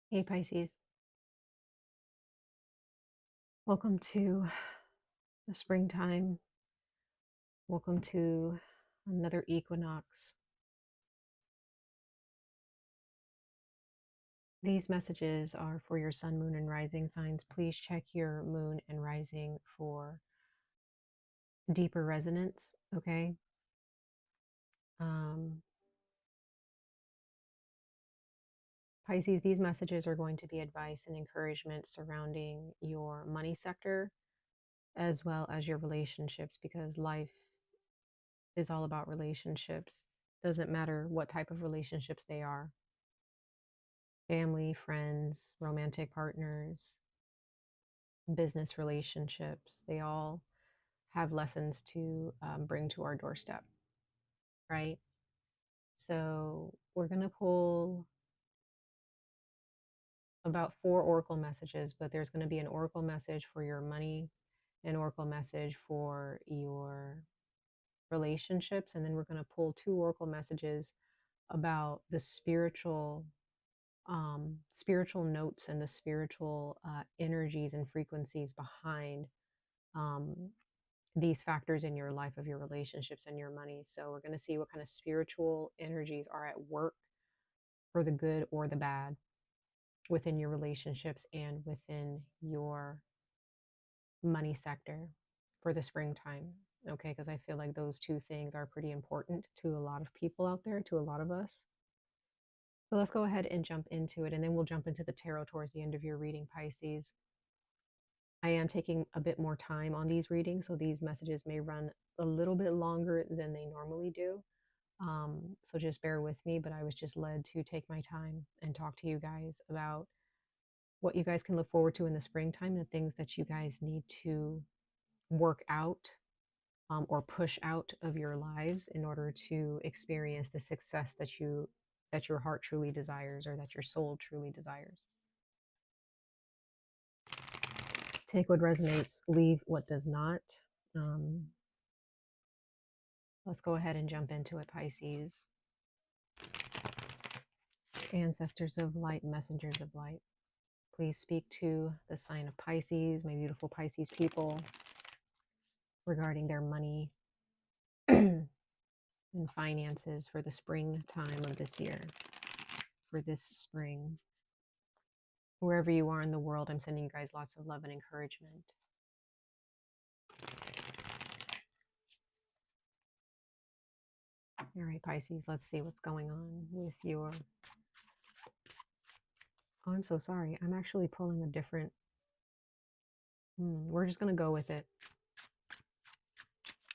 Hey Pisces, welcome to the springtime. Welcome to another equinox. These messages are for your sun, moon, and rising signs. Please check your moon and rising for deeper resonance, okay? Um, Pisces, these messages are going to be advice and encouragement surrounding your money sector as well as your relationships, because life is all about relationships. Doesn't matter what type of relationships they are. Family, friends, romantic partners, business relationships, they all have lessons to bring to our doorstep, right? So we're going to pull about 4 oracle messages, but there's going to be an oracle message for your money, an oracle message for your relationships, and then we're going to pull 2 oracle messages about the spiritual notes and the spiritual energies and frequencies behind um, these factors in your life of your relationships and your money. So we're going to see what kind of spiritual energies are at work for the good or the bad within your relationships and within your money sector for the springtime. Okay, because I feel like those 2 things are pretty important to a lot of people out there, to a lot of us. So let's go ahead and jump into it, and then we'll jump into the tarot towards the end of your reading, Pisces. I am taking a bit more time on these readings, so these messages may run a little bit longer than they normally do. So just bear with me, but I was just led to take my time and talk to you guys about what you guys can look forward to in the springtime and the things that you guys need to work out or push out of your lives in order to experience the success that your heart truly desires or that your soul truly desires. Take what resonates, leave what does not. Um, let's go ahead and jump into it, Pisces. Ancestors of light, messengers of light, please speak to the sign of Pisces, my beautiful Pisces people, regarding their money and finances for the springtime of this year, for this spring. Wherever you are in the world, I'm sending you guys lots of love and encouragement. All right, Pisces, let's see what's going on with your... Oh, I'm so sorry. I'm actually pulling a different... We're just going to go with it.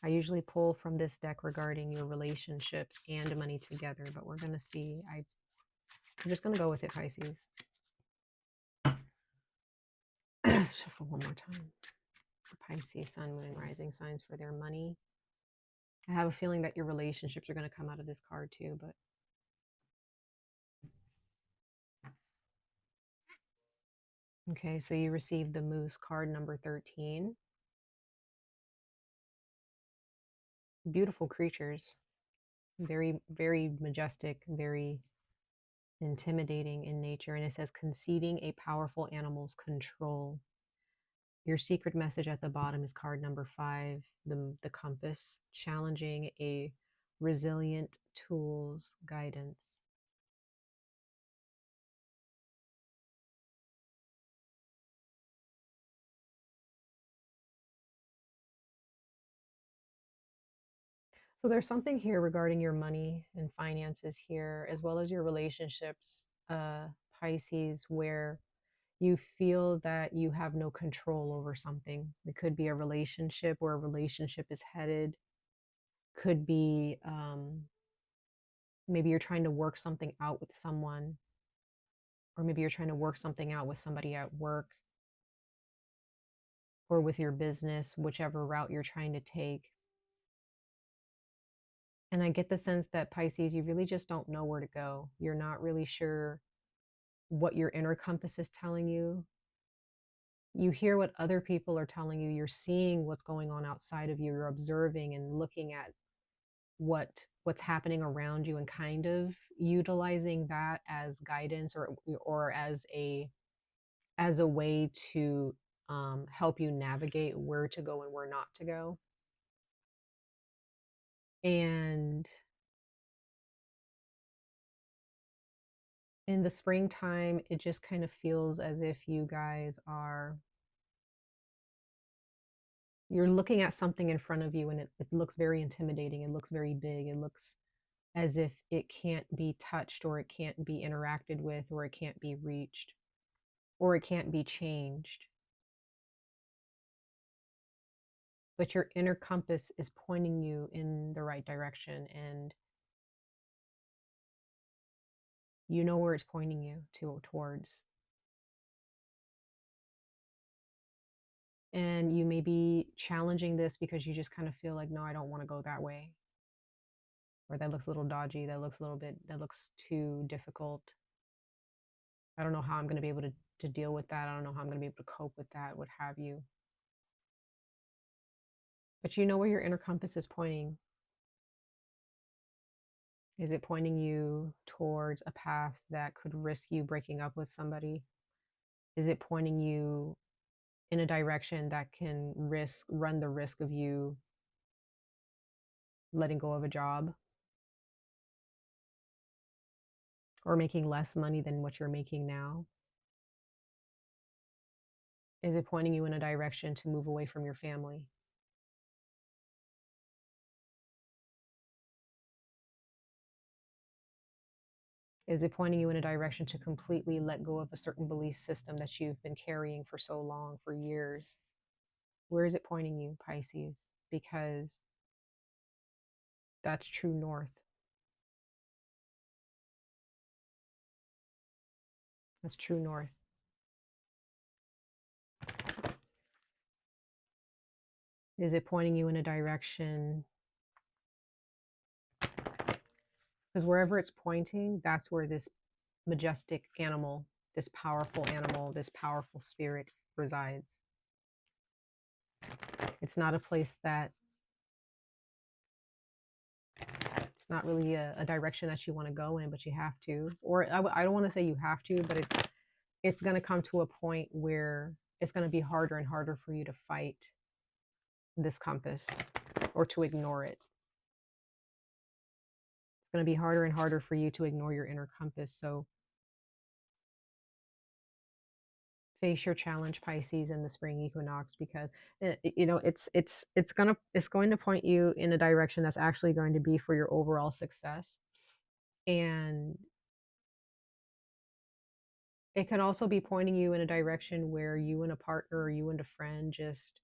I usually pull from this deck regarding your relationships and money together, but we're going to see. I'm just going to go with it, Pisces. Let's shuffle one more time. Pisces, sun, moon, and rising signs for their money. I have a feeling that your relationships are going to come out of this card too, but okay, so you received the Moose card number 13. Beautiful creatures. Very, very majestic, very intimidating in nature. And it says conceiving a powerful animal's control. Your secret message at the bottom is card number 5, the compass, challenging a resilient tool's guidance. So there's something here regarding your money and finances here, as well as your relationships, Pisces, where you feel that you have no control over something. It could be a relationship, where a relationship is headed. Could be maybe you're trying to work something out with someone, or maybe you're trying to work something out with somebody at work or with your business, whichever route you're trying to take. And I get the sense that, Pisces, you really just don't know where to go. You're not really sure what your inner compass is telling you. You hear what other people are telling you. You're seeing what's going on outside of you. You're observing and looking at what what's happening around you and kind of utilizing that as guidance or as a way to help you navigate where to go and where not to go. And in the springtime, it just kind of feels as if you guys are, you're looking at something in front of you and it looks very intimidating. It looks very big. It looks as if it can't be touched or it can't be interacted with or it can't be reached or it can't be changed. But your inner compass is pointing you in the right direction, and you know where it's pointing you towards. And you may be challenging this because you just kind of feel like, no, I don't want to go that way. Or that looks a little dodgy. That looks too difficult. I don't know how I'm going to be able to deal with that. I don't know how I'm going to be able to cope with that, what have you. But you know where your inner compass is pointing. Is it pointing you towards a path that could risk you breaking up with somebody? Is it pointing you in a direction that can run the risk of you letting go of a job or making less money than what you're making now? Is it pointing you in a direction to move away from your family? Is it pointing you in a direction to completely let go of a certain belief system that you've been carrying for so long, for years? Where is it pointing you, Pisces? Because that's true north. That's true north. Is it pointing you in a direction? Because wherever it's pointing, that's where this majestic animal, this powerful spirit resides. It's not a place that, it's not really a direction that you want to go in, but you have to. Or I don't want to say you have to, but it's going to come to a point where it's going to be harder and harder for you to fight this compass or to ignore it. It's going to be harder and harder for you to ignore your inner compass. So face your challenge, Pisces, in the spring equinox, because you know it's going to point you in a direction that's actually going to be for your overall success. And it can also be pointing you in a direction where you and a partner or you and a friend just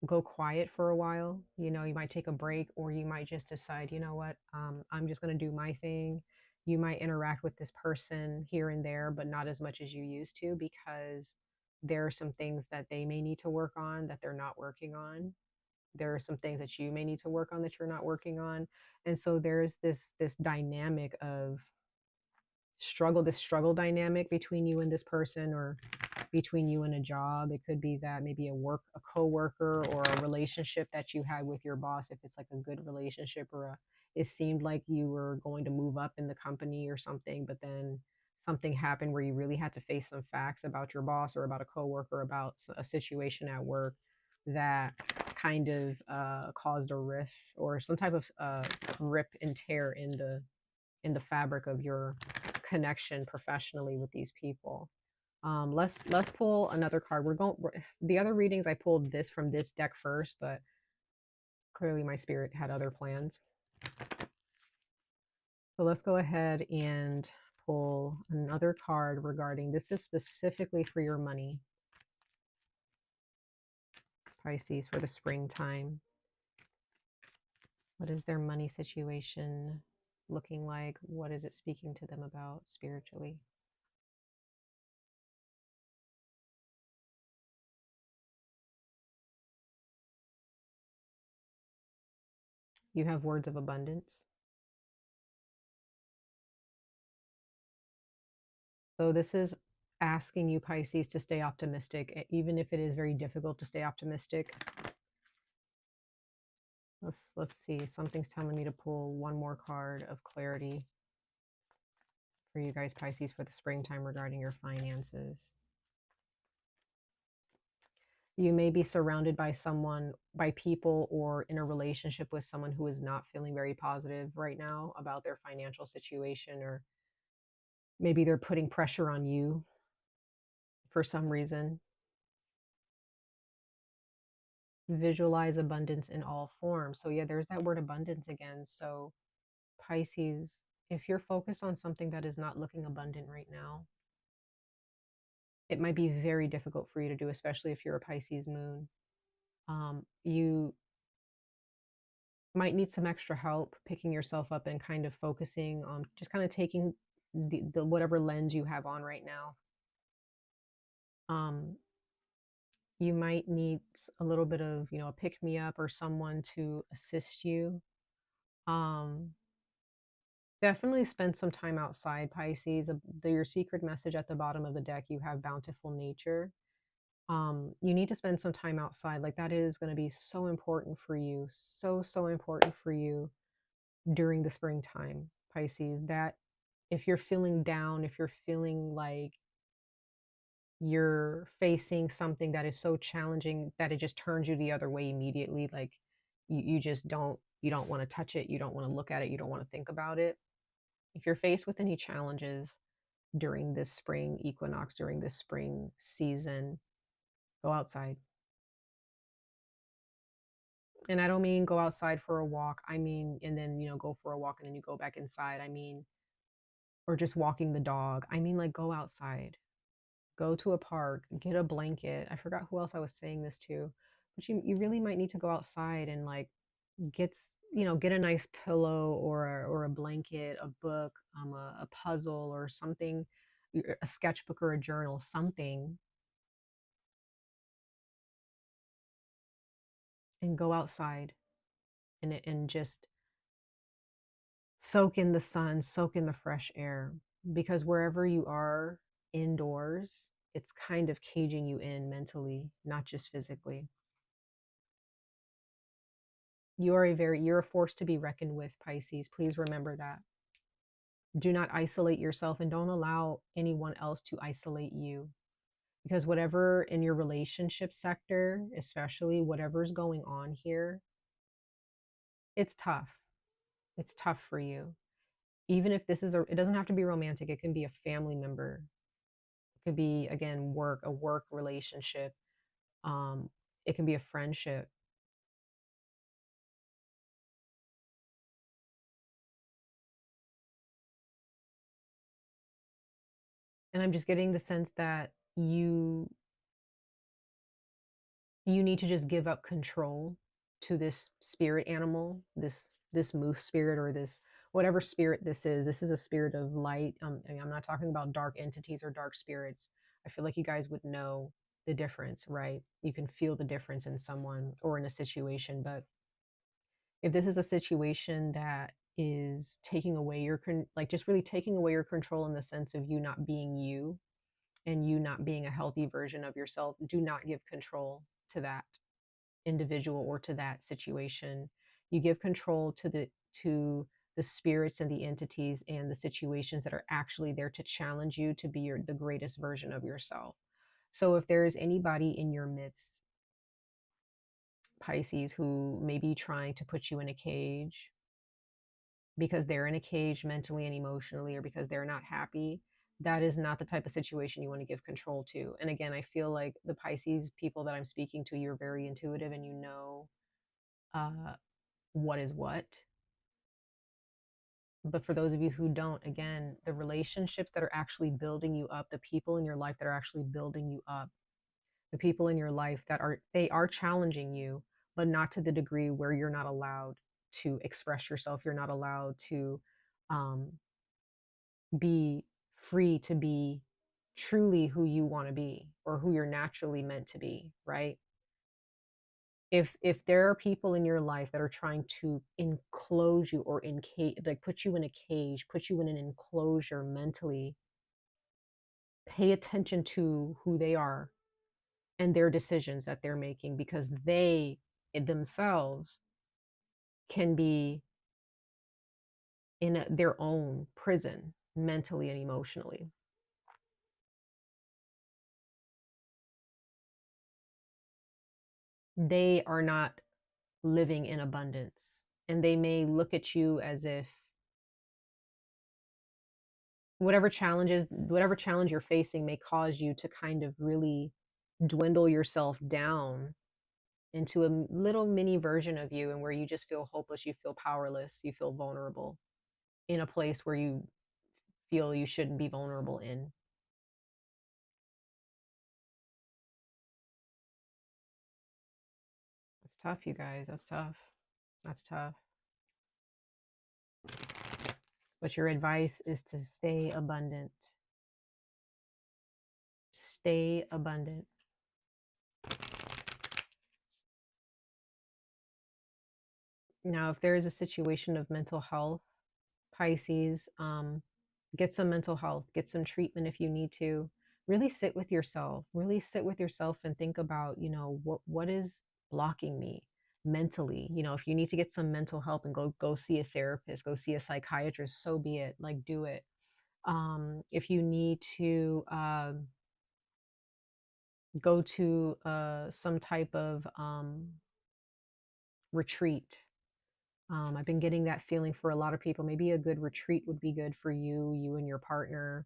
go quiet for a while. You know, you might take a break, or you might just decide, you know what, I'm just going to do my thing. You might interact with this person here and there, but not as much as you used to, because there are some things that they may need to work on that they're not working on. There are some things that you may need to work on that you're not working on. And so there's this dynamic of this struggle dynamic between you and this person, or between you and a job. It could be that maybe a coworker, or a relationship that you had with your boss, if it's like a good relationship, or it seemed like you were going to move up in the company or something, but then something happened where you really had to face some facts about your boss or about a coworker, about a situation at work that kind of caused a rift or some type of rip and tear in the fabric of your connection professionally with these people. Let's pull another card. The other readings, I pulled this from this deck first, but clearly my spirit had other plans. So let's go ahead and pull another card regarding, this is specifically for your money, Pisces, for the springtime. What is their money situation looking like? What is it speaking to them about spiritually? You have words of abundance. So this is asking you, Pisces, to stay optimistic, even if it is very difficult to stay optimistic. Let's see. Something's telling me to pull one more card of clarity for you guys, Pisces, for the springtime regarding your finances. You may be surrounded by someone, by people, or in a relationship with someone who is not feeling very positive right now about their financial situation, or maybe they're putting pressure on you for some reason. Visualize abundance in all forms. So yeah, there's that word abundance again. So Pisces, if you're focused on something that is not looking abundant right now, it might be very difficult for you to do, especially if you're a Pisces moon. You might need some extra help picking yourself up and kind of focusing on just kind of taking the whatever lens you have on right now. You might need a little bit of, a pick me up or someone to assist you. Um, Definitely spend some time outside, Pisces. Your secret message at the bottom of the deck, you have bountiful nature. You need to spend some time outside. Like that is going to be so important for you. So important for you during the springtime, Pisces. That if you're feeling down, if you're feeling like you're facing something that is so challenging that it just turns you the other way immediately, like you just don't want to touch it, you don't want to look at it, you don't want to think about it. If you're faced with any challenges during this spring equinox, during this spring season, go outside. And I don't mean go outside for a walk. I mean, and then, go for a walk and then you go back inside. I mean, or just walking the dog. I mean, like, go outside, go to a park, get a blanket. I forgot who else I was saying this to, but you really might need to go outside and like get, get a nice pillow or a blanket, a book, a puzzle or something, a sketchbook or a journal, something, and go outside and just soak in the sun, soak in the fresh air, because wherever you are indoors, it's kind of caging you in mentally, not just physically. You're a force to be reckoned with, Pisces. Please remember that. Do not isolate yourself and don't allow anyone else to isolate you. Because whatever in your relationship sector, especially whatever's going on here, it's tough. It's tough for you. Even if it doesn't have to be romantic, it can be a family member. It could be, again, a work relationship. Um, it can be a friendship. And I'm just getting the sense that you need to just give up control to this spirit animal, this moose spirit, or this whatever spirit this is. This is a spirit of light. I'm not talking about dark entities or dark spirits. I feel like you guys would know the difference, right? You can feel the difference in someone or in a situation. But if this is a situation that is taking away like just really taking away your control in the sense of you not being you and you not being a healthy version of yourself, do not give control to that individual or to that situation. You give control to the spirits and the entities and the situations that are actually there to challenge you to be the greatest version of yourself. So if there is anybody in your midst, Pisces, who may be trying to put you in a cage because they're in a cage mentally and emotionally, or because they're not happy, that is not the type of situation you want to give control to. And again, I feel like the Pisces people that I'm speaking to, you're very intuitive and you know uh, what is what. But for those of you who don't, again, the relationships that are actually building you up, the people in your life that are actually building you up, the people in your life that are challenging you, but not to the degree where you're not allowed to express yourself. You're not allowed to um, be free to be truly who you want to be or who you're naturally meant to be, right? If there are people in your life that are trying to enclose you or like put you in a cage, put you in an enclosure mentally, pay attention to who they are and their decisions that they're making, because they themselves can be in their own prison mentally and emotionally. They are not living in abundance, and they may look at you as if whatever challenge you're facing may cause you to kind of really dwindle yourself down into a little mini version of you, and where you just feel hopeless, you feel powerless, you feel vulnerable in a place where you feel you shouldn't be vulnerable in. That's tough, you guys. That's tough. That's tough. But your advice is to stay abundant. Stay abundant. Now, if there is a situation of mental health, Pisces, get some mental health, get some treatment if you need to. Really sit with yourself. Really sit with yourself and think about, what is blocking me mentally. If you need to get some mental help and go see a therapist, go see a psychiatrist, so be it. Like, do it. If you need to go to some type of retreat. I've been getting that feeling for a lot of people. Maybe a good retreat would be good for you, you and your partner,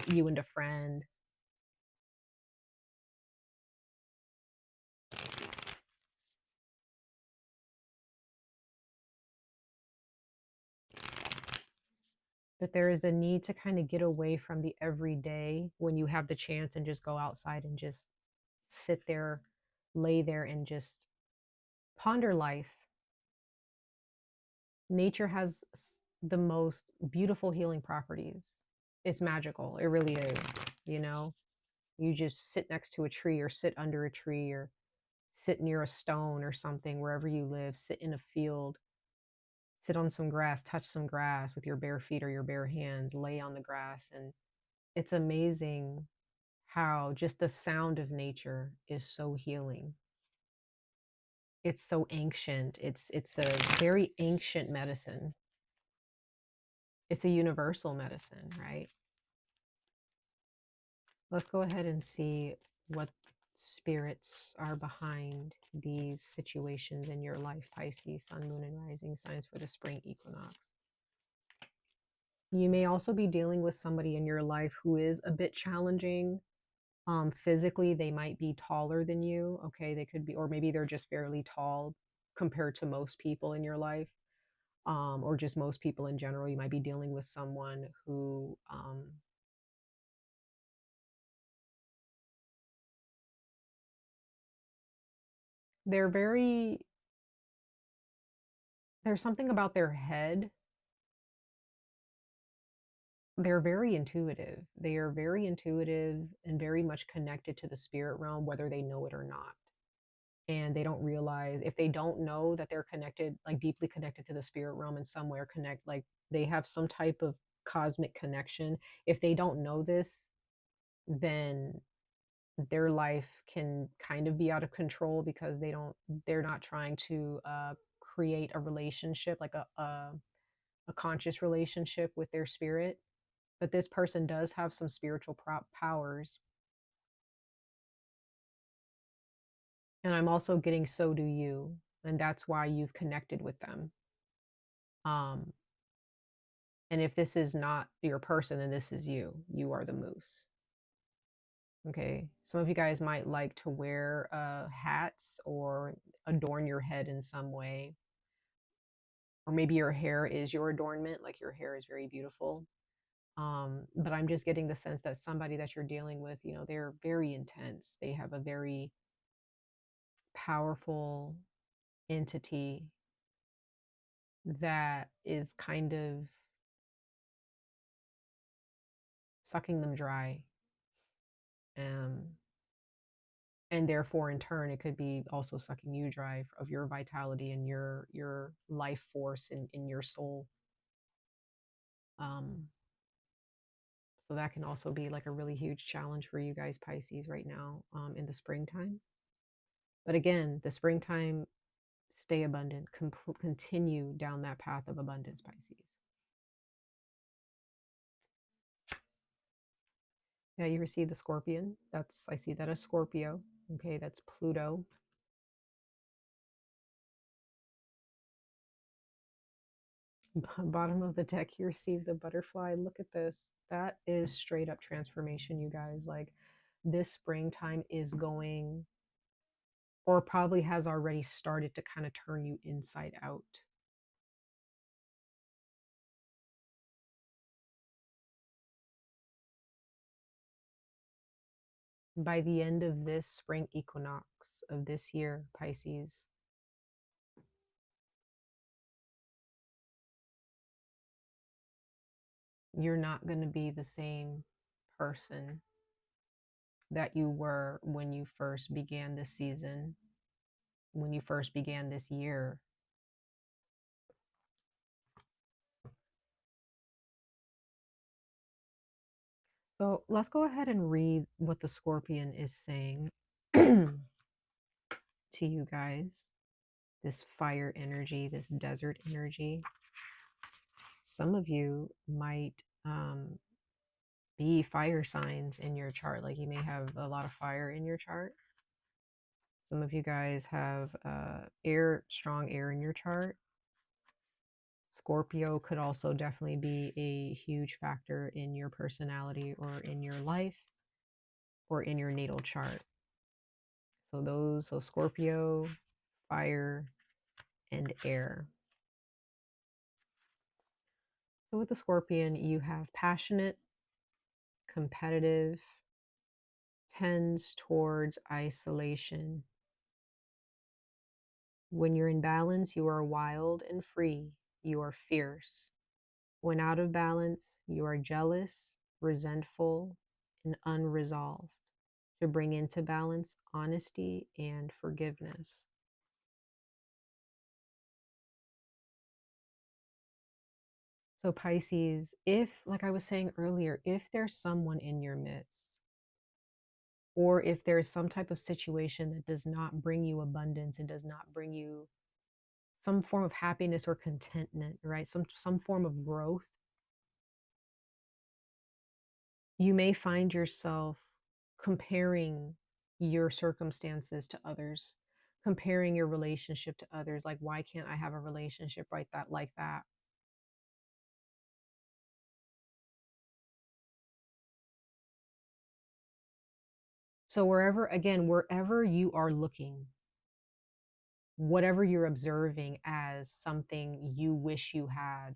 you and a friend. But there is a need to kind of get away from the everyday when you have the chance, and just go outside and just sit there, lay there, and just ponder life. Nature has the most beautiful healing properties. It's magical. It really is. You know, you just sit next to a tree, or sit under a tree, or sit near a stone or something, wherever you live, sit in a field, sit on some grass, touch some grass with your bare feet or your bare hands, lay on the grass. And it's amazing how just the sound of nature is so healing. It's so ancient. It's a very ancient medicine. It's a universal medicine, right? Let's go ahead and see what spirits are behind these situations in your life, Pisces, Sun, Moon, and Rising signs for the spring equinox. You may also be dealing with somebody in your life who is a bit challenging. Physically, they might be taller than you. Okay, they could be, or maybe they're just fairly tall compared to most people in your life, or just most people in general. You might be dealing with someone who they're very, there's something about their head. They're very intuitive. They are very intuitive and very much connected to the spirit realm, whether they know it or not. And they don't realize, if they don't know that they're connected, like deeply connected to the spirit realm in some way, or connect, like they have some type of cosmic connection. If they don't know this, then their life can kind of be out of control, because they're not trying to create a relationship, like a conscious relationship with their spirit. But this person does have some spiritual powers. And I'm also getting, so do you. And that's why you've connected with them. Um, and if this is not your person, then this is you. You are the moose. Okay. Some of you guys might like to wear hats, or adorn your head in some way. Or maybe your hair is your adornment, like your hair is very beautiful. But I'm just getting the sense that somebody that you're dealing with, they're very intense. They have a very powerful entity that is kind of sucking them dry. Um, and therefore, in turn, it could be also sucking you dry of your vitality and your life force in your soul. Um, so that can also be like a really huge challenge for you guys, Pisces, right now, in the springtime. But again, the springtime Stay abundant. Continue down that path of abundance, Pisces. Yeah, you receive the Scorpion. I see that as Scorpio. Okay, that's Pluto. Bottom of the deck, you receive the Butterfly. Look at this. That is straight up transformation, you guys. Like, this springtime is going, or probably has already started to kind of turn you inside out. By the end of this spring equinox of this year, Pisces, you're not going to be the same person that you were when you first began this season, when you first began this year. So let's go ahead and read what the Scorpion is saying to you guys. This fire energy, this desert energy. Some of you might be fire signs in your chart. Like, you may have a lot of fire in your chart. Some of you guys have strong air in your chart. Scorpio could also definitely be a huge factor in your personality or in your life or in your natal chart. So Scorpio, fire, and air. So with the Scorpion, you have passionate, competitive, tends towards isolation. When you're in balance, you are wild and free. You are fierce. When out of balance, you are jealous, resentful, and unresolved. To bring into balance honesty and forgiveness. So Pisces, if, like I was saying earlier, if there's someone in your midst, or if there's some type of situation that does not bring you abundance and does not bring you some form of happiness or contentment, right? Some form of growth, you may find yourself comparing your circumstances to others, comparing your relationship to others. Like, why can't I have a relationship like that? So wherever you are looking, whatever you're observing as something you wish you had,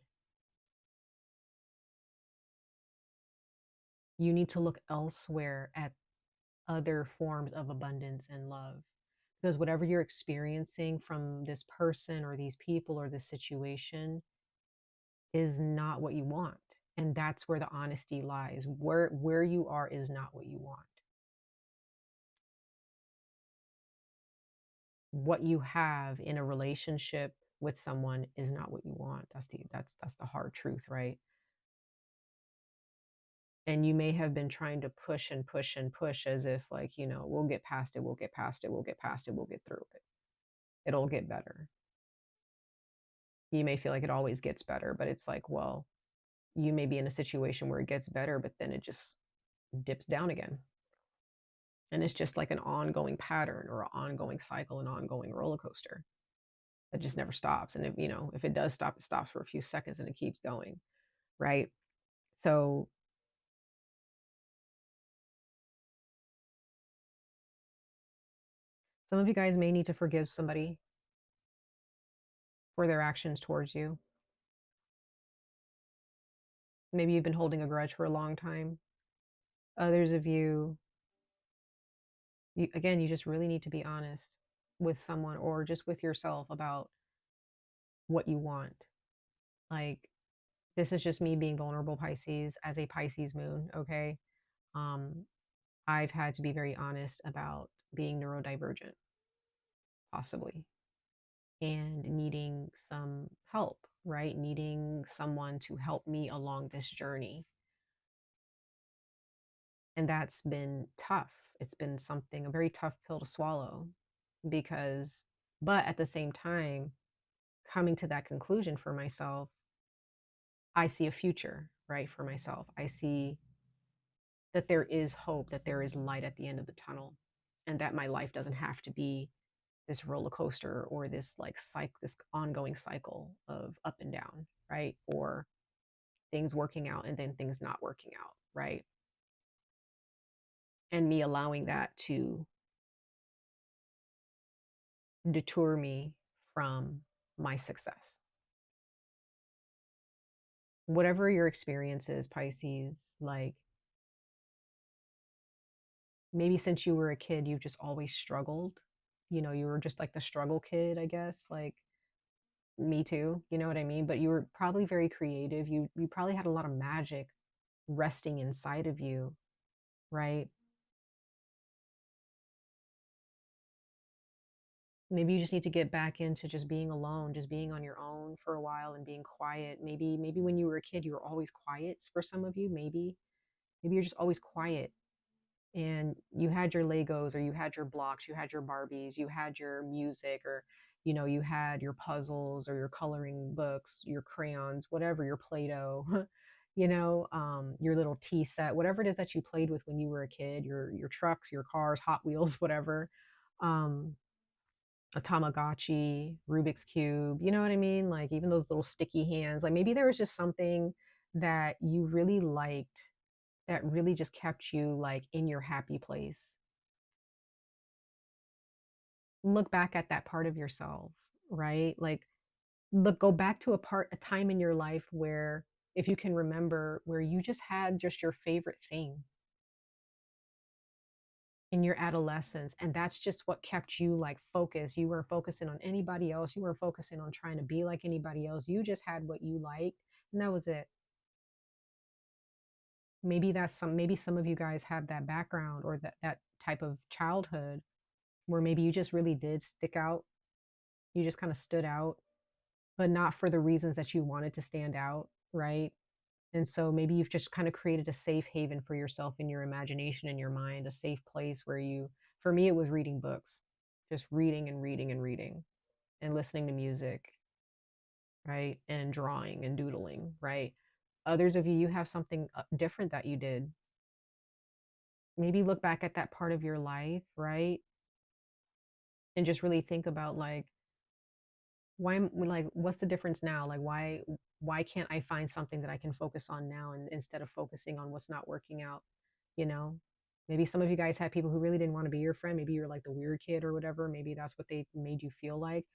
you need to look elsewhere at other forms of abundance and love. Because whatever you're experiencing from this person or these people or this situation is not what you want. And that's where the honesty lies. Where you are is not what you want. What you have in a relationship with someone is not what you want. That's the hard truth, right? And you may have been trying to push and push and push as if, like, we'll get past it, we'll get past it, we'll get past it, we'll get through it. It'll get better. You may feel like it always gets better, but it's like, well, you may be in a situation where it gets better, but then it just dips down again. And it's just like an ongoing pattern or an ongoing cycle, an ongoing roller coaster that just never stops. And if it does stop, it stops for a few seconds and it keeps going, right? So some of you guys may need to forgive somebody for their actions towards you. Maybe you've been holding a grudge for a long time. Others of you, you just really need to be honest with someone or just with yourself about what you want. Like, this is just me being vulnerable, Pisces, as a Pisces moon, okay? I've had to be very honest about being neurodivergent, possibly, and needing some help, right? Needing someone to help me along this journey. And that's been tough. It's been a very tough pill to swallow, because But at the same time, coming to that conclusion for myself, I see a future, right, for myself. I see that there is hope, that there is light at the end of the tunnel, and that my life doesn't have to be this roller coaster or this like this ongoing cycle of up and down, right? Or things working out and then things not working out, right? And me allowing that to detour me from my success. Whatever your experience is, Pisces, like maybe since you were a kid, you've just always struggled. You know, you were just like the struggle kid, I guess. Like me too, you know what I mean? But you were probably very creative. You probably had a lot of magic resting inside of you, right? Maybe you just need to get back into just being alone, just being on your own for a while and being quiet. Maybe when you were a kid, you were always quiet for some of you, maybe you're just always quiet and you had your Legos or you had your blocks, you had your Barbies, you had your music or you had your puzzles or your coloring books, your crayons, whatever, your Play-Doh, your little tea set, whatever it is that you played with when you were a kid, your trucks, your cars, Hot Wheels, whatever. Um, a Tamagotchi, Rubik's Cube, you know what I mean? Like even those little sticky hands. Like maybe there was just something that you really liked that really just kept you like in your happy place. Look back at that part of yourself, right? Like go back to a time in your life where if you can remember where you just had just your favorite thing in your adolescence and that's just what kept you like focused. You weren't focusing on anybody else, you weren't focusing on trying to be like anybody else, you just had what you liked and that was it. Maybe some of you guys have that background or that type of childhood where maybe you just really did stick out, you just kind of stood out, but not for the reasons that you wanted to stand out, right? And so maybe you've just kind of created a safe haven for yourself in your imagination, in your mind, a safe place where for me, it was reading books, just reading and reading and reading and listening to music, right? And drawing and doodling, right? Others of you, you have something different that you did. Maybe look back at that part of your life, right? And just really think about like, what's the difference now? Like, why can't I find something that I can focus on now and instead of focusing on what's not working out, you know? Maybe some of you guys had people who really didn't want to be your friend. Maybe you're like the weird kid or whatever. Maybe that's what they made you feel like.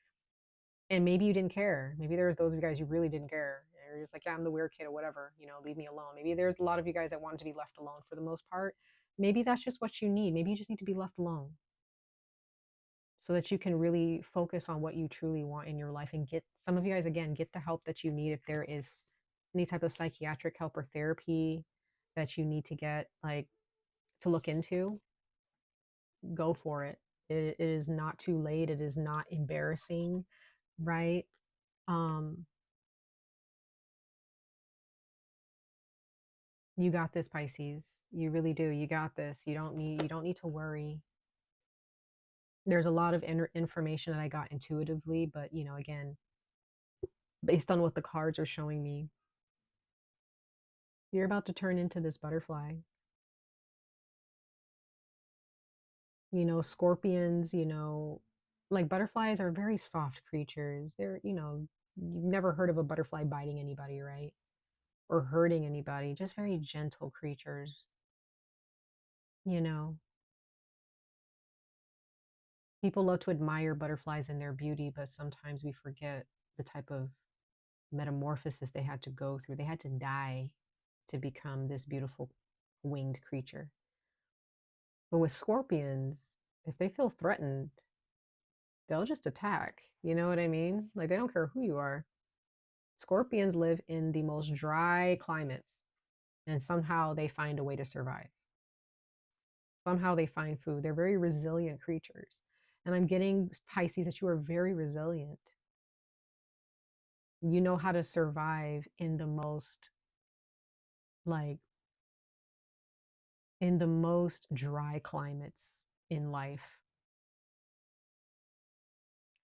And maybe you didn't care. Maybe there's those of you guys who really didn't care. You're just like, yeah, I'm the weird kid or whatever, leave me alone. Maybe there's a lot of you guys that wanted to be left alone for the most part. Maybe that's just what you need. Maybe you just need to be left alone so that you can really focus on what you truly want in your life and get some of you guys again get the help that you need if there is any type of psychiatric help or therapy that you need to get like to look into. Go for it. It is not too late. It is not embarrassing, right? um you got this, Pisces. You really do. You got this. You don't need to worry. There's a lot of information that I got intuitively, but again, based on what the cards are showing me, you're about to turn into this butterfly. Scorpions, like butterflies are very soft creatures. You've never heard of a butterfly biting anybody, right? Or hurting anybody, just very gentle creatures. You know, people love to admire butterflies and their beauty, but sometimes we forget the type of metamorphosis they had to go through. They had to die to become this beautiful winged creature. But with scorpions, if they feel threatened, they'll just attack. You know what I mean? Like they don't care who you are. Scorpions live in the most dry climates and somehow they find a way to survive. Somehow they find food. They're very resilient creatures. And I'm getting, Pisces, that you are very resilient. You know how to survive like in the most dry climates in life.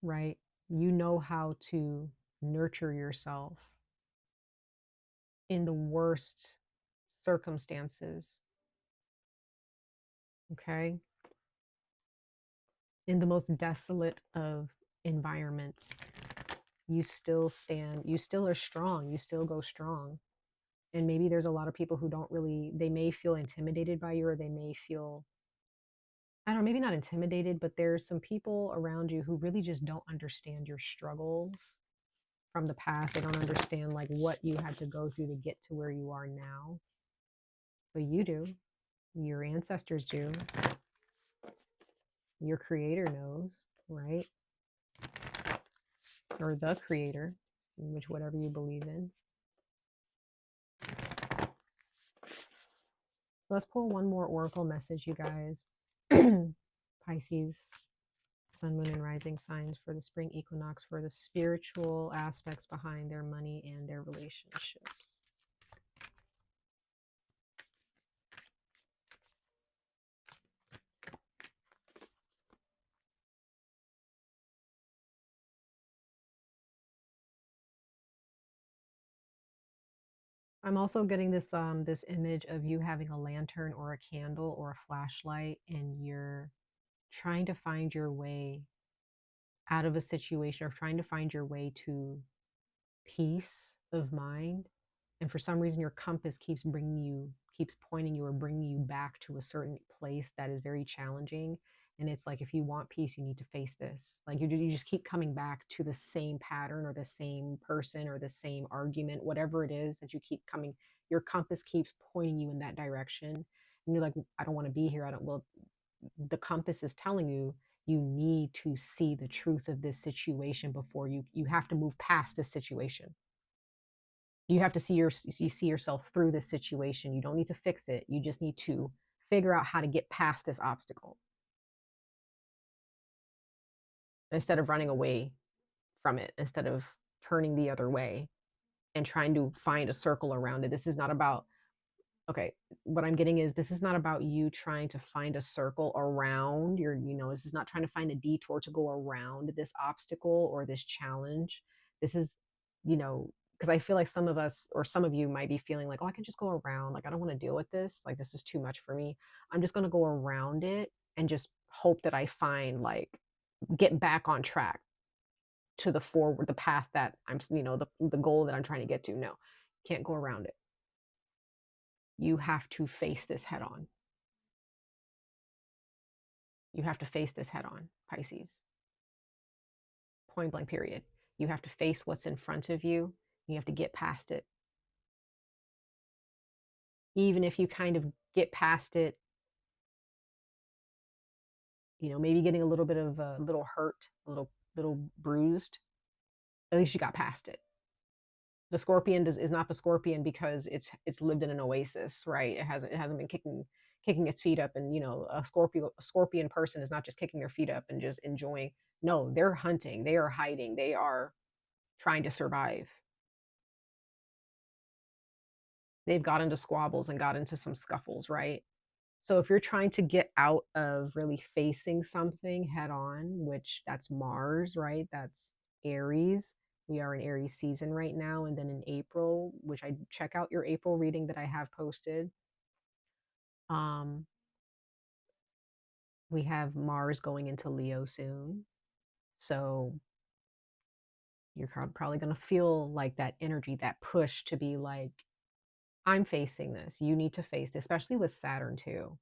right? You know how to nurture yourself in the worst circumstances, okay? In the most desolate of environments, you still stand, you still are strong, you still go strong. And maybe there's a lot of people who don't really, they may feel intimidated by you, or they may feel, I don't know, maybe not intimidated, but there's some people around you who really just don't understand your struggles from the past. They don't understand like what you had to go through to get to where you are now. But you do. Your ancestors do. Your creator knows, right? Or the creator, which whatever you believe in. Let's pull one more oracle message, you guys. Pisces, sun, moon, and rising signs for the spring equinox, for the spiritual aspects behind their money and their relationships. I'm also getting this image of you having a lantern or a candle or a flashlight, and you're trying to find your way out of a situation, or trying to find your way to peace of mind. And for some reason your compass keeps pointing you or bringing you back to a certain place that is very challenging. And it's like, if you want peace, you need to face this. Like you just keep coming back to the same pattern or the same person or the same argument, whatever it is that you keep coming, your compass keeps pointing you in that direction. And you're like, I don't want to be here. I don't, well, the compass is telling you, you need to see the truth of this situation before you have to move past this situation. You have to you see yourself through this situation. You don't need to fix it. You just need to figure out how to get past this obstacle instead of running away from it, instead of turning the other way and trying to find a circle around it. This is not about, okay, what I'm getting is, this is not about you trying to find a circle around your, this is not trying to find a detour to go around this obstacle or this challenge. This is, because I feel like some of us, or some of you might be feeling like, oh, I can just go around. Like, I don't want to deal with this. Like, this is too much for me. I'm just going to go around it and just hope that I find, like, get back on track to the path that I'm, the goal that I'm trying to get to. No, can't go around it. You have to face this head on. You have to face this head on, Pisces. Point blank, period. You have to face what's in front of you. You have to get past it. Even if you kind of get past it, maybe getting a little bit of a little hurt, a little bruised, at least you got past it. The scorpion is not the scorpion because it's lived in an oasis, right? It hasn't been kicking its feet up, and a scorpion person is not just kicking their feet up and just enjoying. No, they're hunting, they are hiding, they are trying to survive. They've got into squabbles and got into some scuffles, right? So if you're trying to get out of really facing something head on, which that's Mars, right? That's Aries. We are in Aries season right now. And then in April, which I check out your April reading that I have posted. We have Mars going into Leo soon. So you're probably going to feel like that energy, that push to be like, I'm facing this. You need to face this, especially with Saturn too.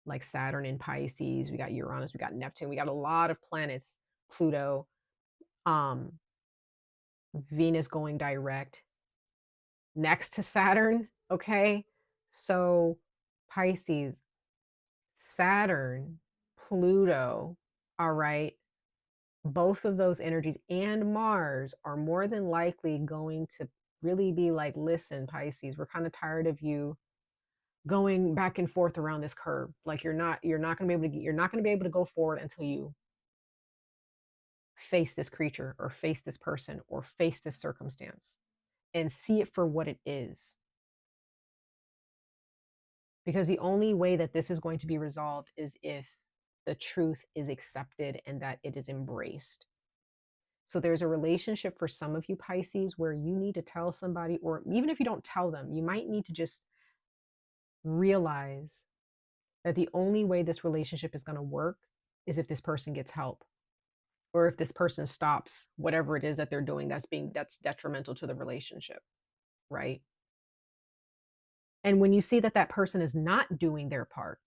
Like Saturn in Pisces, we got Uranus, we got Neptune, we got a lot of planets, Pluto, Venus going direct next to Saturn. Okay. So Pisces, Saturn, Pluto, all right, both of those energies and Mars are more than likely going to really be like, listen, Pisces, we're kind of tired of you going back and forth around this curve. Like, you're not going to be able to, you're not going to be able to go forward until you face this creature or face this person or face this circumstance and see it for what it is. Because the only way that this is going to be resolved is if the truth is accepted and that it is embraced. So there's a relationship for some of you Pisces where you need to tell somebody, or even if you don't tell them, you might need to just realize that the only way this relationship is going to work is if this person gets help, or if this person stops whatever it is that they're doing that's detrimental to the relationship, right? And when you see that that person is not doing their part,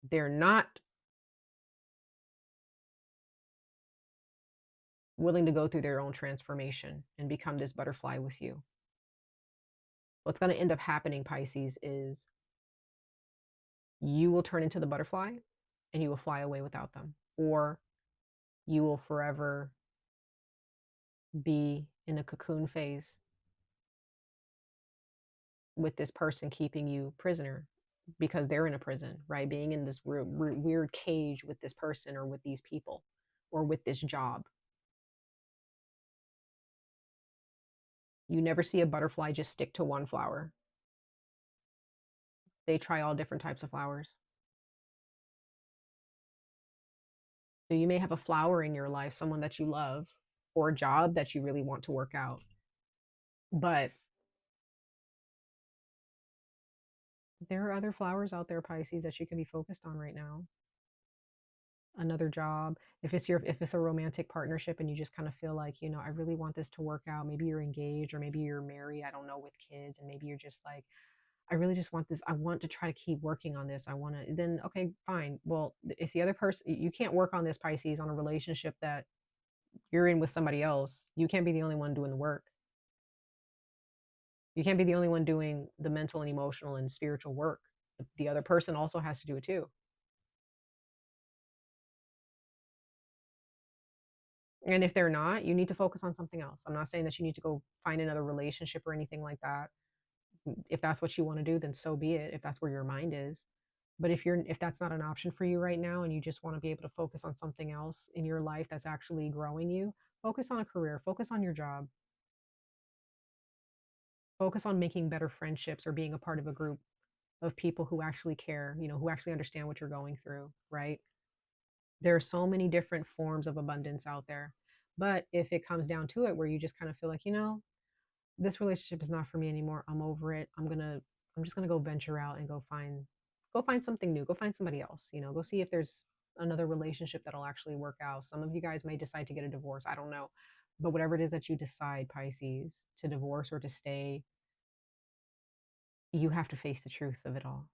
they're not willing to go through their own transformation and become this butterfly with you, what's going to end up happening, Pisces, is you will turn into the butterfly and you will fly away without them, or you will forever be in a cocoon phase with this person keeping you prisoner because they're in a prison, right? Being in this weird cage with this person or with these people or with this job. You never see a butterfly just stick to one flower. They try all different types of flowers. So you may have a flower in your life, someone that you love, or a job that you really want to work out. But there are other flowers out there, Pisces, that you can be focused on right now. Another job, if it's a romantic partnership and you just kind of feel like, I really want this to work out. Maybe you're engaged or maybe you're married, I don't know, with kids, and maybe you're just like, I really just want this. I want to try to keep working on this. I want to, then, okay, fine. Well, if the other person, you can't work on this, Pisces, on a relationship that you're in with somebody else. You can't be the only one doing the work. You can't be the only one doing the mental and emotional and spiritual work. The other person also has to do it too. And if they're not, you need to focus on something else. I'm not saying that you need to go find another relationship or anything like that. If that's what you want to do, then so be it, if that's where your mind is. But if that's not an option for you right now and you just want to be able to focus on something else in your life that's actually growing you, focus on a career, focus on your job, focus on making better friendships or being a part of a group of people who actually care, who actually understand what you're going through, right? There are so many different forms of abundance out there. But if it comes down to it where you just kind of feel like, this relationship is not for me anymore, I'm over it. I'm just gonna go venture out and go find something new, go find somebody else, go see if there's another relationship that'll actually work out. Some of you guys may decide to get a divorce, I don't know. But whatever it is that you decide, Pisces, to divorce or to stay, you have to face the truth of it all.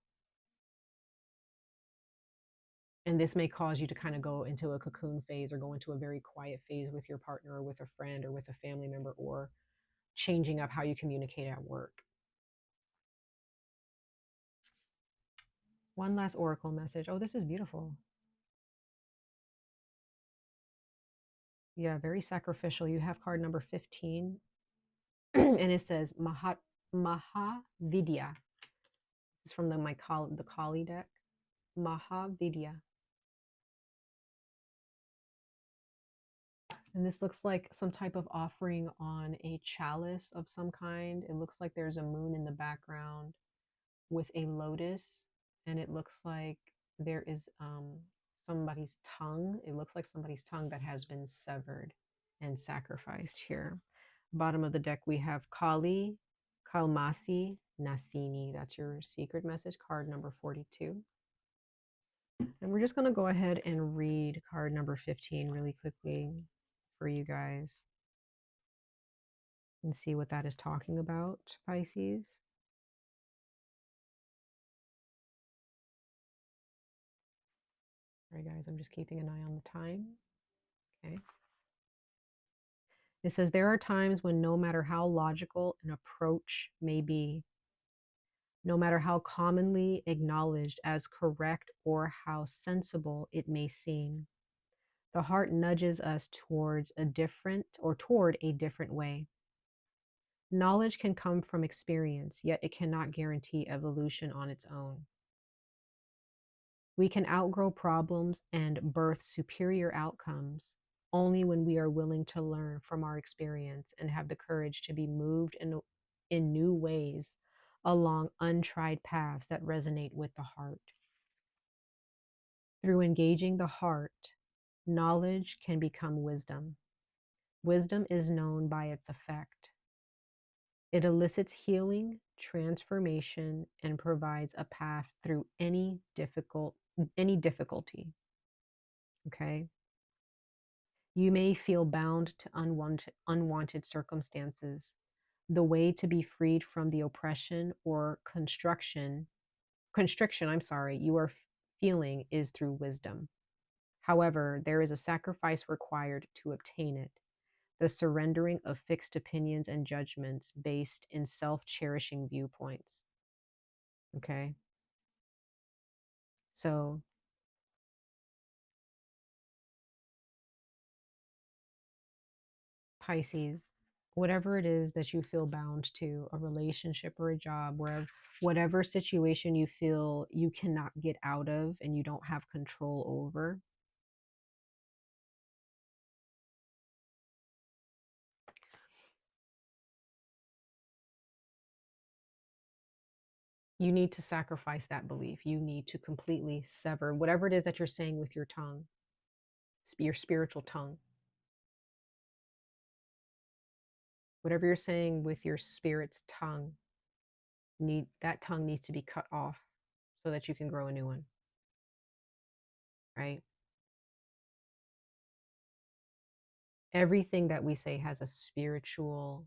And this may cause you to kind of go into a cocoon phase or go into a very quiet phase with your partner or with a friend or with a family member, or changing up how you communicate at work. One last oracle message. Oh, this is beautiful. Yeah, very sacrificial. You have card number 15, and it says Mahavidya. This is from the Kali deck. Mahavidya. And this looks like some type of offering on a chalice of some kind. It looks like there's a moon in the background with a lotus, and it looks like there is somebody's tongue. It looks like somebody's tongue that has been severed and sacrificed here. Bottom of the deck, we have Kali, Kalmasi, Nasini. That's your secret message, card number 42. And we're just going to go ahead and read card number 15 really quickly for you guys and see what that is talking about, Pisces. All right, guys, I'm just keeping an eye on the time. Okay. It says, there are times when no matter how logical an approach may be, no matter how commonly acknowledged as correct or how sensible it may seem, the heart nudges us toward a different way. Knowledge can come from experience, yet it cannot guarantee evolution on its own. We can outgrow problems and birth superior outcomes only when we are willing to learn from our experience and have the courage to be moved in new ways along untried paths that resonate with the heart. Through engaging the heart, Knowledge can become wisdom. Wisdom is known by its effect. It elicits healing, transformation, and provides a path through any difficulty. Okay? You may feel bound to unwanted circumstances. The way to be freed from the oppression or constriction, you are feeling is through wisdom. However, there is a sacrifice required to obtain it, the surrendering of fixed opinions and judgments based in self-cherishing viewpoints. Okay? So, Pisces, whatever it is that you feel bound to, a relationship or a job, whatever situation you feel you cannot get out of and you don't have control over, you need to sacrifice that belief. You need to completely sever whatever it is that you're saying with your tongue, your spiritual tongue. Whatever you're saying with your spirit's tongue, that tongue needs to be cut off so that you can grow a new one. Right? Everything that we say has a spiritual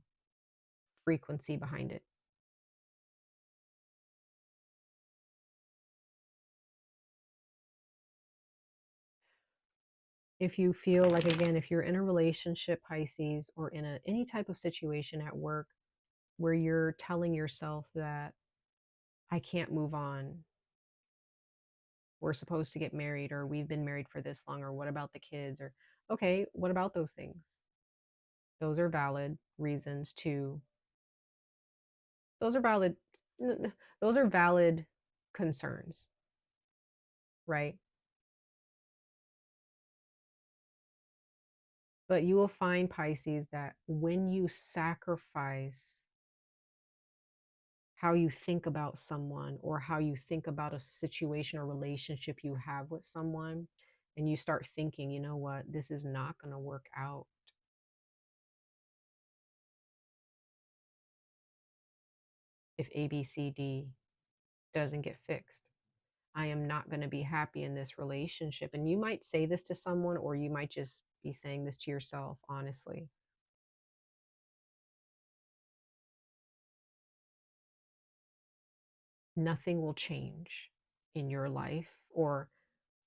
frequency behind it. If you feel like, again, if you're in a relationship, Pisces, or in any type of situation at work where you're telling yourself that I can't move on, we're supposed to get married, or we've been married for this long, or what about the kids, or okay, what about those things? Those are valid reasons to, those are valid, those are valid concerns, right? But you will find, Pisces, that when you sacrifice how you think about someone or how you think about a situation or relationship you have with someone, and you start thinking, you know what, this is not going to work out. If ABCD doesn't get fixed, I am not going to be happy in this relationship. And you might say this to someone, or you might just be saying this to yourself, honestly. Nothing will change in your life, or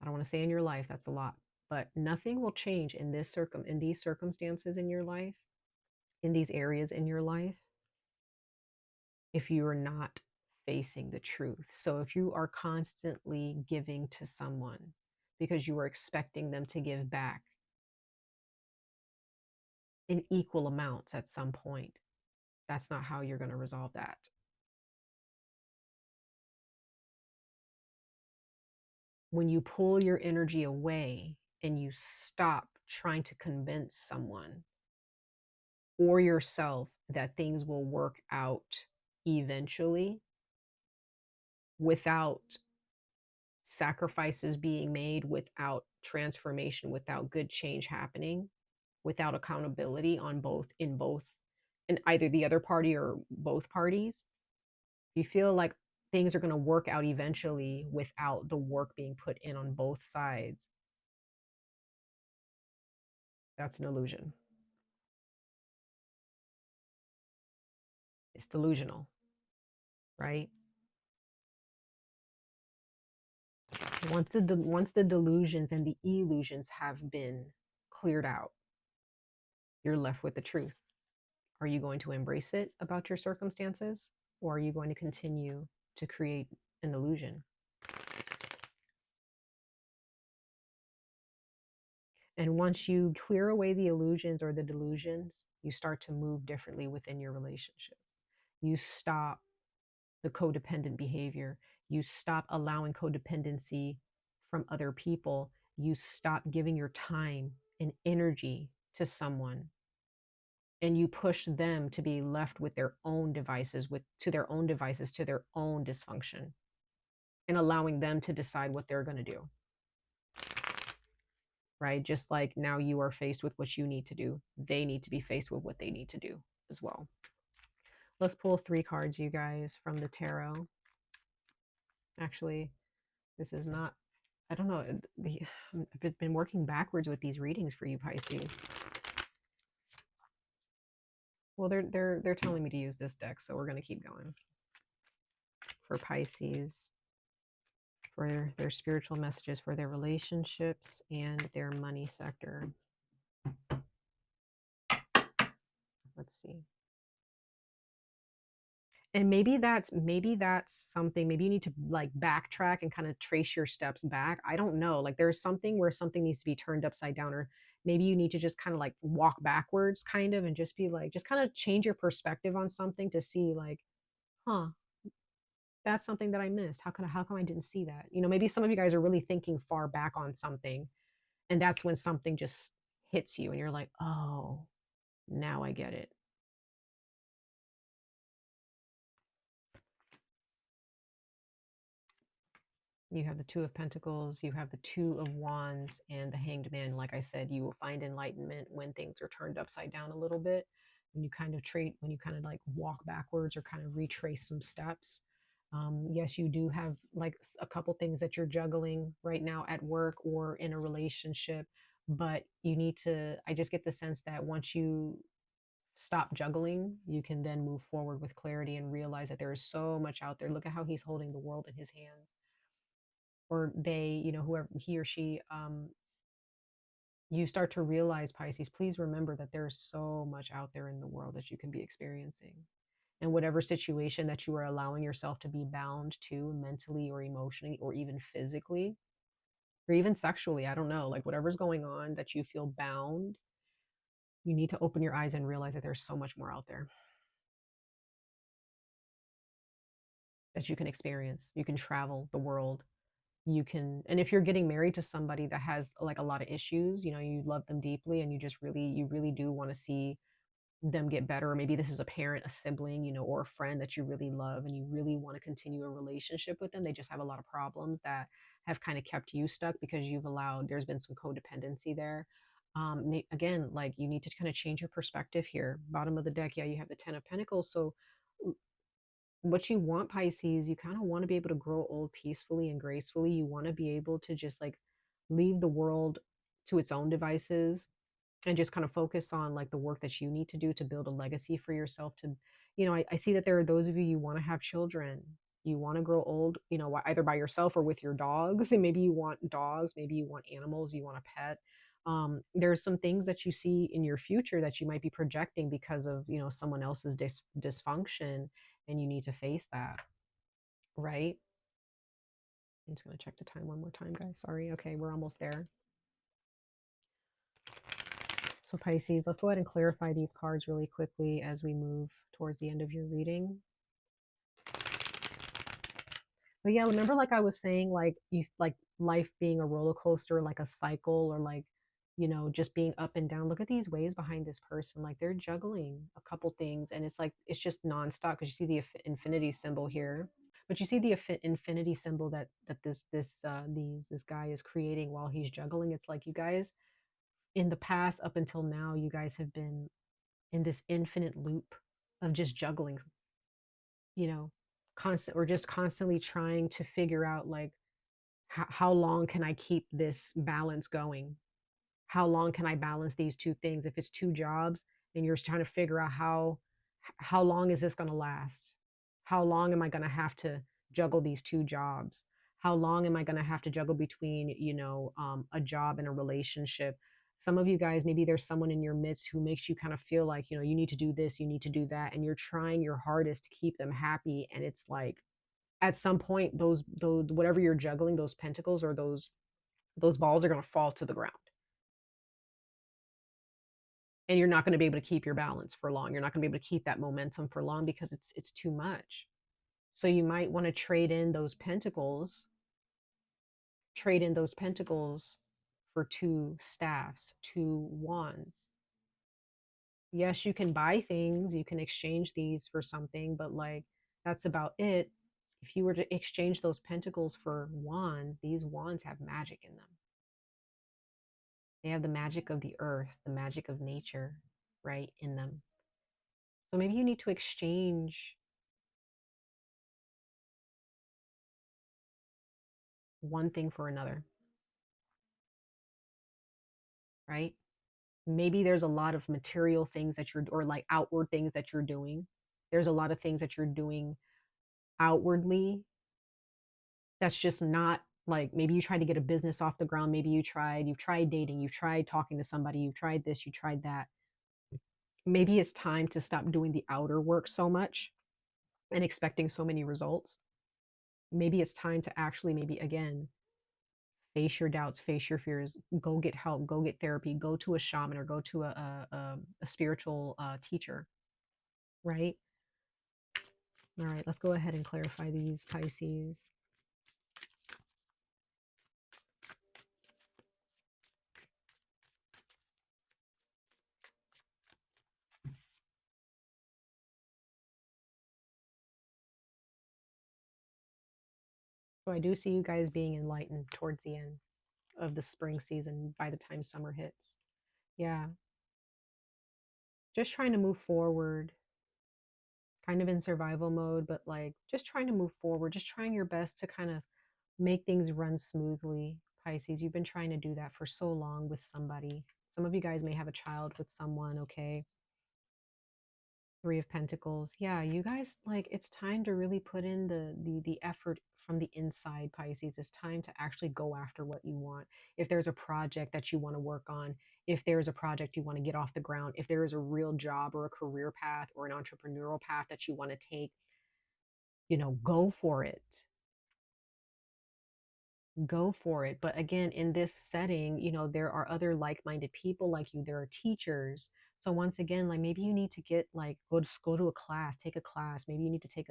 I don't want to say in your life, that's a lot, but nothing will change in these circumstances in your life, in these areas in your life, if you are not facing the truth. So if you are constantly giving to someone because you are expecting them to give back in equal amounts at some point, that's not how you're going to resolve that. When you pull your energy away and you stop trying to convince someone or yourself that things will work out eventually without sacrifices being made, without transformation, without good change happening, without accountability on in either the other party or both parties, you feel like things are going to work out eventually without the work being put in on both sides, that's an illusion. It's delusional, right? Once the delusions and the illusions have been cleared out, you're left with the truth. Are you going to embrace it about your circumstances, or are you going to continue to create an illusion? And once you clear away the illusions or the delusions, you start to move differently within your relationship. You stop the codependent behavior. You stop allowing codependency from other people. You stop giving your time and energy to someone, and you push them to be left with their own devices, to their own devices, to their own dysfunction, and allowing them to decide what they're going to do. right? Just like now you are faced with what you need to do, they need to be faced with what they need to do as well. Let's pull 3 cards, you guys, from the tarot. Actually, this is not, I don't know, I've been working backwards with these readings for you, Pisces. Well, they're telling me to use this deck, so we're going to keep going. For Pisces, for their spiritual messages for their relationships and their money sector. Let's see. And maybe that's something, maybe you need to like backtrack and kind of trace your steps back. I don't know. Like there's something where something needs to be turned upside down, or maybe you need to just kind of like walk backwards kind of and just be like, just kind of change your perspective on something to see like, huh, that's something that I missed. How come I didn't see that? You know, maybe some of you guys are really thinking far back on something, and that's when something just hits you and you're like, oh, now I get it. You have the Two of Pentacles, you have the Two of Wands, and the Hanged Man. Like I said, you will find enlightenment when things are turned upside down a little bit. When you kind of when you kind of like walk backwards or kind of retrace some steps. Yes, you do have like a couple things that you're juggling right now at work or in a relationship, but you need to, I just get the sense that once you stop juggling, you can then move forward with clarity and realize that there is so much out there. Look at how he's holding the world in his hands, or they, you know, whoever he or she, you start to realize, Pisces, please remember that there's so much out there in the world that you can be experiencing. And whatever situation that you are allowing yourself to be bound to mentally or emotionally or even physically or even sexually, I don't know, like whatever's going on that you feel bound, you need to open your eyes and realize that there's so much more out there that you can experience. You can travel the world. You can, and if you're getting married to somebody that has like a lot of issues, you know, you love them deeply and you really do want to see them get better, or maybe this is a parent, a sibling, you know, or a friend that you really love and you really want to continue a relationship with them. They just have a lot of problems that have kind of kept you stuck because you've allowed, there's been some codependency there. Again, like you need to kind of change your perspective here. Bottom of the deck, yeah, you have the Ten of Pentacles. So what you want, Pisces, you kind of want to be able to grow old peacefully and gracefully. You want to be able to just like leave the world to its own devices and just kind of focus on like the work that you need to do to build a legacy for yourself. To, you know, I see that there are those of you, you want to have children, you want to grow old, you know, either by yourself or with your dogs, and maybe you want dogs, maybe you want animals, you want a pet. There's some things that you see in your future that you might be projecting because of, you know, someone else's dysfunction, and you need to face that, right? I'm just going to check the time one more time, guys. Sorry. Okay, we're almost there. So Pisces, let's go ahead and clarify these cards really quickly as we move towards the end of your reading. But yeah, remember, like I was saying, like you like life being a roller coaster, like a cycle, or like, you know, just being up and down. Look at these waves behind this person. Like they're juggling a couple things, and it's like it's just nonstop because you see the infinity symbol here. But you see the infinity symbol that this guy is creating while he's juggling. It's like you guys in the past up until now, you guys have been in this infinite loop of just juggling, you know, just constantly trying to figure out like how long can I keep this balance going? How long can I balance these two things? If it's two jobs and you're trying to figure out how long is this going to last? How long am I going to have to juggle these two jobs? How long am I going to have to juggle between, you know, a job and a relationship? Some of you guys, maybe there's someone in your midst who makes you kind of feel like, you know, you need to do this, you need to do that, and you're trying your hardest to keep them happy. And it's like, at some point, those whatever you're juggling, those pentacles or those balls are going to fall to the ground, and you're not going to be able to keep your balance for long. You're not going to be able to keep that momentum for long because it's too much. So you might want to trade in those pentacles for two staffs, two wands. Yes, you can buy things, you can exchange these for something, but like that's about it. If you were to exchange those pentacles for wands, these wands have magic in them. They have the magic of the earth, the magic of nature, right, in them. So maybe you need to exchange one thing for another, right? Maybe there's a lot of material things that you're, or like outward things that you're doing. There's a lot of things that you're doing outwardly that's just not, like, maybe you tried to get a business off the ground. Maybe you've tried dating, you've tried talking to somebody, you've tried this, you tried that. Maybe it's time to stop doing the outer work so much and expecting so many results. Maybe it's time to actually, maybe again, face your doubts, face your fears, go get help, go get therapy, go to a shaman or go to a spiritual teacher, right? All right, let's go ahead and clarify these, Pisces. So I do see you guys being enlightened towards the end of the spring season by the time summer hits. Yeah, just trying to move forward, kind of in survival mode, but like just trying to move forward, just trying your best to kind of make things run smoothly. Pisces, you've been trying to do that for so long with somebody. Some of you guys may have a child with someone, okay? Three of Pentacles. Yeah, you guys, like, it's time to really put in the effort from the inside, Pisces. It's time to actually go after what you want. If there's a project that you want to work on, if there's a project you want to get off the ground, if there is a real job or a career path or an entrepreneurial path that you want to take, go for it. Go for it. But again, in this setting, there are other like-minded people like you. There are teachers. So once again, like, maybe you need to get, like, go to a class, take a class. Maybe you need to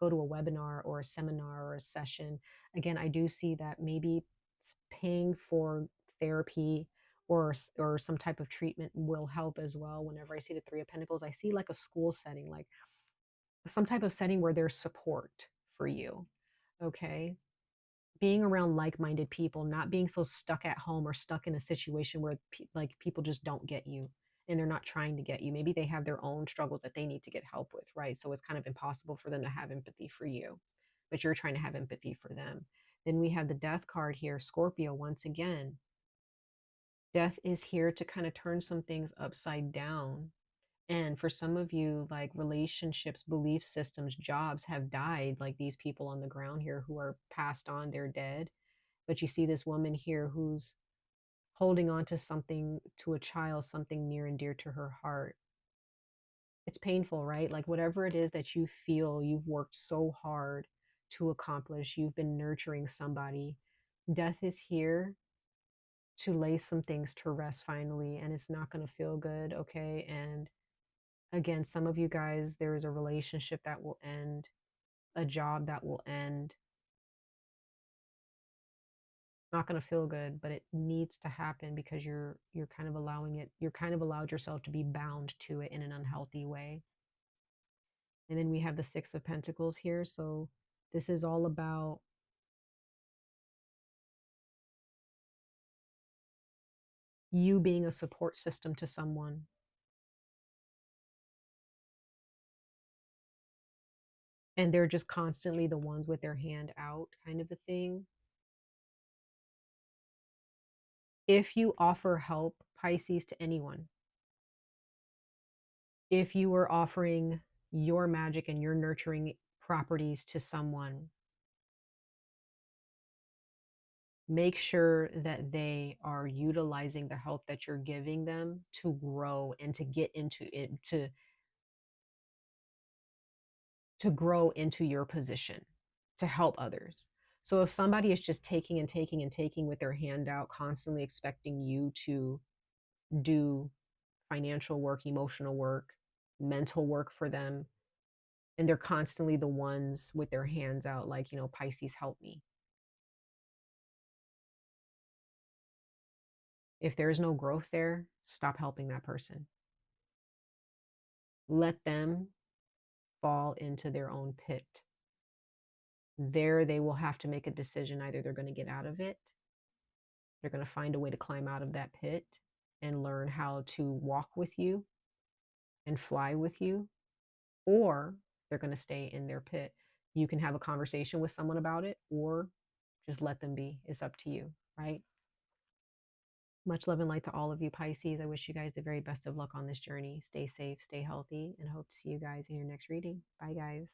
go to a webinar or a seminar or a session. Again, I do see that maybe paying for therapy or some type of treatment will help as well. Whenever I see the Three of Pentacles, I see like a school setting, like some type of setting where there's support for you. Okay, being around like-minded people, not being so stuck at home or stuck in a situation where like people just don't get you and they're not trying to get you. Maybe they have their own struggles that they need to get help with, right? So it's kind of impossible for them to have empathy for you, but you're trying to have empathy for them. Then we have the Death card here, Scorpio. Once again, death is here to kind of turn some things upside down. And for some of you, like, relationships, belief systems, jobs have died, like these people on the ground here who are passed on, they're dead. But you see this woman here who's holding on to something, to a child, something near and dear to her heart. It's painful, right? Like, whatever it is that you feel you've worked so hard to accomplish, you've been nurturing somebody. Death is here to lay some things to rest finally, and it's not going to feel good, okay? And again, some of you guys, there is a relationship that will end, a job that will end. Not going to feel good, but it needs to happen because you're kind of allowing it, you're kind of allowed yourself to be bound to it in an unhealthy way. And then we have the Six of Pentacles here. So this is all about you being a support system to someone. And they're just constantly the ones with their hand out, kind of a thing. If you offer help, Pisces, to anyone, if you are offering your magic and your nurturing properties to someone, make sure that they are utilizing the help that you're giving them to grow and to get into it, to grow into your position, to help others. So if somebody is just taking and taking and taking with their hand out, constantly expecting you to do financial work, emotional work, mental work for them, and they're constantly the ones with their hands out, like, Pisces, help me. If there's no growth there, stop helping that person. Let them fall into their own pit. There, they will have to make a decision. Either they're going to get out of it They're going to find a way to climb out of that pit and learn how to walk with you and fly with you, or they're going to stay in their pit. You can have a conversation with someone about it or just let them be. It's up to you, right? Much love and light to all of you Pisces. I wish you guys the very best of luck on this journey. Stay safe, stay healthy, and hope to see you guys in your next reading. Bye, guys.